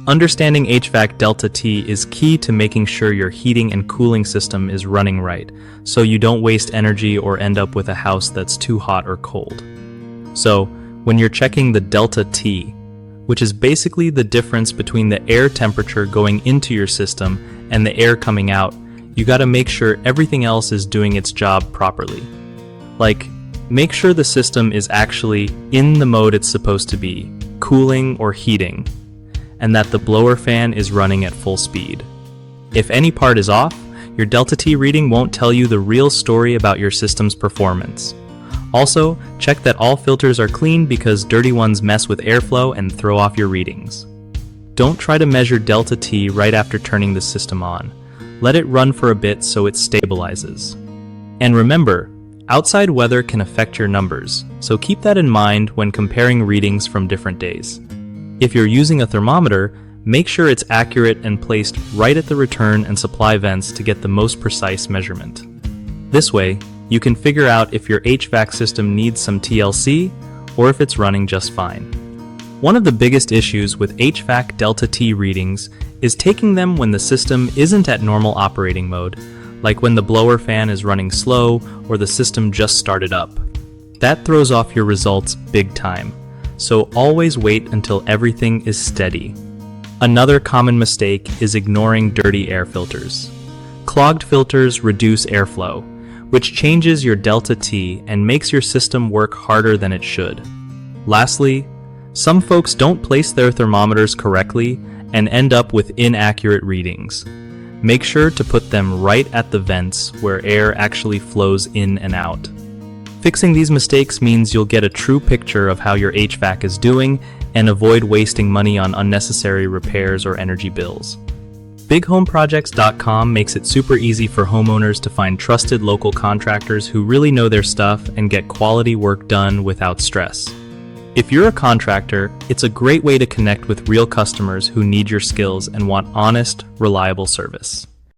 Understanding HVAC Delta T is key to making sure your heating and cooling system is running right, so you don't waste energy or end up with a house that's too hot or cold. So, when you're checking the Delta T, which is basically the difference between the air temperature going into your system and the air coming out, you gotta make sure everything else is doing its job properly. Like, make sure the system is actually in the mode it's supposed to be, cooling or heating, and that the blower fan is running at full speed. If any part is off, your Delta T reading won't tell you the real story about your system's performance. Also, check that all filters are clean because dirty ones mess with airflow and throw off your readings. Don't try to measure Delta T right after turning the system on. Let it run for a bit so it stabilizes. And remember, outside weather can affect your numbers, so keep that in mind when comparing readings from different days. If you're using a thermometer, make sure it's accurate and placed right at the return and supply vents to get the most precise measurement. This way, you can figure out if your HVAC system needs some TLC or if it's running just fine. One of the biggest issues with HVAC Delta T readings is taking them when the system isn't at normal operating mode, like when the blower fan is running slow or the system just started up. That throws off your results big time, so always wait until everything is steady. Another common mistake is ignoring dirty air filters. Clogged filters reduce airflow, which changes your Delta T and makes your system work harder than it should. Lastly, some folks don't place their thermometers correctly and end up with inaccurate readings. Make sure to put them right at the vents where air actually flows in and out. Fixing these mistakes means you'll get a true picture of how your HVAC is doing and avoid wasting money on unnecessary repairs or energy bills. BigHomeProjects.com makes it super easy for homeowners to find trusted local contractors who really know their stuff and get quality work done without stress. If you're a contractor, it's a great way to connect with real customers who need your skills and want honest, reliable service.